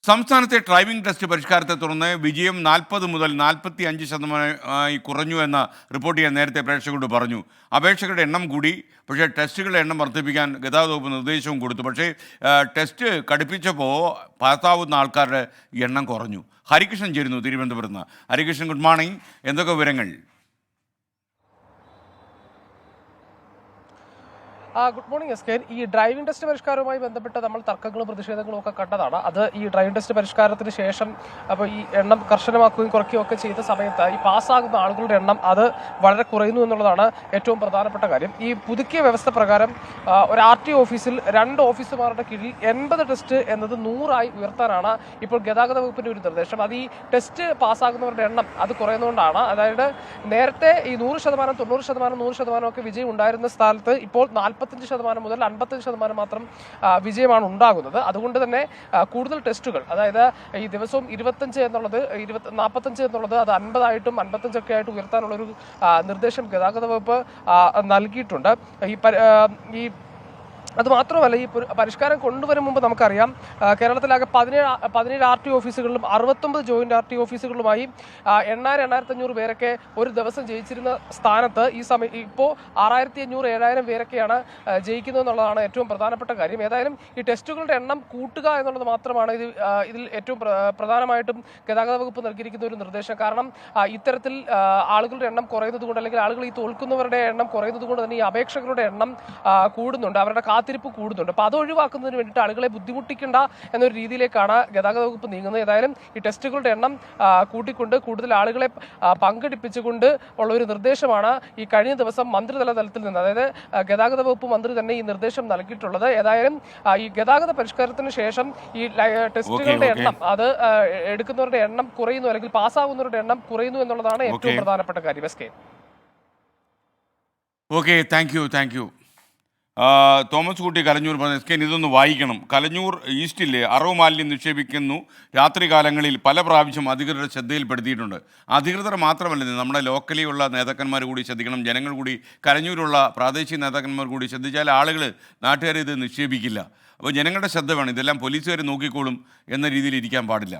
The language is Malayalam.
സംസ്ഥാനത്തെ ഡ്രൈവിംഗ് ടെസ്റ്റ് പരിഷ്കാരത്തെ തുടർന്ന് വിജയം 40 മുതൽ 45% കുറഞ്ഞു എന്ന റിപ്പോർട്ട് ചെയ്യാൻ നേരത്തെ പ്രേക്ഷകരോട് പറഞ്ഞു. അപേക്ഷകരുടെ എണ്ണം കൂടി, പക്ഷേ ടെസ്റ്റുകളുടെ എണ്ണം വർദ്ധിപ്പിക്കാൻ ഗതാഗത വകുപ്പ് നിർദ്ദേശവും കൊടുത്തു. പക്ഷേ ടെസ്റ്റ് കടുപ്പിച്ചപ്പോൾ പാസ്സാവുന്ന ആൾക്കാരുടെ എണ്ണം കുറഞ്ഞു. ഹരികൃഷ്ണൻ ചേരുന്നു തിരുവനന്തപുരത്ത് നിന്ന്. Harikrishnan, good morning. എന്തൊക്കെ വിവരങ്ങൾ? Good morning S K. ഈ ഡ്രൈവിംഗ് ടെസ്റ്റ് പരിഷ്കാരവുമായി ബന്ധപ്പെട്ട് നമ്മൾ തർക്കങ്ങളും പ്രതിഷേധങ്ങളും ഒക്കെ കണ്ടതാണ്. അത് ഈ ഡ്രൈവിംഗ് ടെസ്റ്റ് പരിഷ്കാരത്തിന് ശേഷം അപ്പോൾ ഈ എണ്ണം കർശനമാക്കുകയും കുറയ്ക്കുകയും ഒക്കെ ചെയ്ത സമയത്ത് ഈ പാസ്സാകുന്ന ആളുകളുടെ എണ്ണം അത് വളരെ കുറയുന്നു എന്നുള്ളതാണ് ഏറ്റവും പ്രധാനപ്പെട്ട കാര്യം. ഈ പുതുക്കിയ വ്യവസ്ഥ പ്രകാരം ഒരു RTO ഓഫീസിൽ 2 ഓഫീസർമാരുടെ കീഴിൽ 80 ടെസ്റ്റ് എന്നത് 100 ഉയർത്താനാണ് ഇപ്പോൾ ഗതാഗത വകുപ്പിൻ്റെ ഒരു നിർദ്ദേശം. അത് ഈ ടെസ്റ്റ് പാസ്സാകുന്നവരുടെ എണ്ണം അത് കുറയുന്നതുകൊണ്ടാണ്. അതായത് നേരത്തെ ഈ 100%, 90%, 100% ഒക്കെ വിജയം ഉണ്ടായിരുന്ന സ്ഥലത്ത് ഇപ്പോൾ 45% മുതൽ 55% മാത്രം വിജയമാണ് ഉണ്ടാകുന്നത്. അതുകൊണ്ട് തന്നെ കൂടുതൽ ടെസ്റ്റുകൾ, അതായത് ഈ ദിവസവും 25 എന്നുള്ളത് 45 എന്നുള്ളത് അത് 50 55 ഒക്കെ ആയിട്ട് ഉയർത്താനുള്ളൊരു നിർദ്ദേശം ഗതാഗത വകുപ്പ് നൽകിയിട്ടുണ്ട്. ഈ അതുമാത്രമല്ല, ഈ പരിഷ്കാരം കൊണ്ടുവരും മുമ്പ് നമുക്കറിയാം കേരളത്തിലാകെ 17 RTO ഓഫീസുകളിലും 69 ജോയിന്റ് RTO ഓഫീസുകളിലുമായി 8,000-8,500 പേരൊക്കെ ഒരു ദിവസം ജയിച്ചിരുന്ന സ്ഥാനത്ത് ഈ സമയം ഇപ്പോൾ 6,500-7,000 പേരൊക്കെയാണ് ജയിക്കുന്നത് എന്നുള്ളതാണ് ഏറ്റവും പ്രധാനപ്പെട്ട കാര്യം. ഏതായാലും ഈ ടെസ്റ്റുകളുടെ എണ്ണം കൂട്ടുക എന്നുള്ളത് മാത്രമാണ് ഇതിൽ ഏറ്റവും പ്രധാനമായിട്ടും ഗതാഗത വകുപ്പ് നൽകിയിരിക്കുന്ന ഒരു നിർദ്ദേശം. കാരണം ഇത്തരത്തിൽ ആളുകളുടെ എണ്ണം കുറയുന്നത് കൊണ്ട്, അല്ലെങ്കിൽ ആളുകൾ ഈ തോൽക്കുന്നവരുടെ എണ്ണം കുറയുന്നത് കൊണ്ട് തന്നെ ഈ അപേക്ഷകരുടെ എണ്ണം കൂടുന്നുണ്ട്, അവരുടെ കാത്തിരിപ്പ് കൂടുന്നുണ്ട്. അപ്പോൾ അത് ഒഴിവാക്കുന്നതിന് വേണ്ടിയിട്ട് ആളുകളെ ബുദ്ധിമുട്ടിക്കേണ്ട എന്നൊരു രീതിയിലേക്കാണ് ഗതാഗത വകുപ്പ് നീങ്ങുന്നത്. ഏതായാലും ഈ ടെസ്റ്റുകളുടെ എണ്ണം കൂട്ടിക്കൊണ്ട് കൂടുതൽ ആളുകളെ പങ്കെടുപ്പിച്ചുകൊണ്ട് ഉള്ള ഒരു നിർദ്ദേശമാണ് ഈ കഴിഞ്ഞ ദിവസം മന്ത്രിതല തലത്തിൽ നിന്ന്, അതായത് ഗതാഗത വകുപ്പ് മന്ത്രി തന്നെ ഈ നിർദ്ദേശം നൽകിയിട്ടുള്ളത്. ഏതായാലും ഈ ഗതാഗത പരിഷ്കാരത്തിന് ശേഷം ഈ ടെസ്റ്റുകളുടെ എണ്ണം അത് എടുക്കുന്നവരുടെ എണ്ണം കുറയുന്നു, അല്ലെങ്കിൽ പാസ്സാവുന്നവരുടെ എണ്ണം കുറയുന്നു എന്നുള്ളതാണ് ഏറ്റവും പ്രധാനപ്പെട്ട കാര്യം. S K. Okay, thank you. Thomas കുട്ടി കലഞ്ഞൂർ പറഞ്ഞു. എസ് കെ, ഇതൊന്ന് വായിക്കണം. കലഞ്ഞൂർ ഈസ്റ്റിലെ അറവ് മാലിന്യം നിക്ഷേപിക്കുന്നു. രാത്രികാലങ്ങളിൽ പല പ്രാവശ്യം അധികൃതരുടെ ശ്രദ്ധയിൽപ്പെടുത്തിയിട്ടുണ്ട്. അധികൃതർ മാത്രമല്ല, നമ്മുടെ ലോക്കലിയുള്ള നേതാക്കന്മാർ കൂടി ശ്രദ്ധിക്കണം, ജനങ്ങൾ കൂടി, കലഞ്ഞൂരുള്ള പ്രാദേശിക നേതാക്കന്മാർ കൂടി ശ്രദ്ധിച്ചാൽ ആളുകൾ, നാട്ടുകാർ ഇത് നിക്ഷേപിക്കില്ല. അപ്പോൾ ജനങ്ങളുടെ ശ്രദ്ധ വേണം. ഇതെല്ലാം പോലീസുകാർ നോക്കിക്കോളും എന്ന രീതിയിൽ ഇരിക്കാൻ പാടില്ല.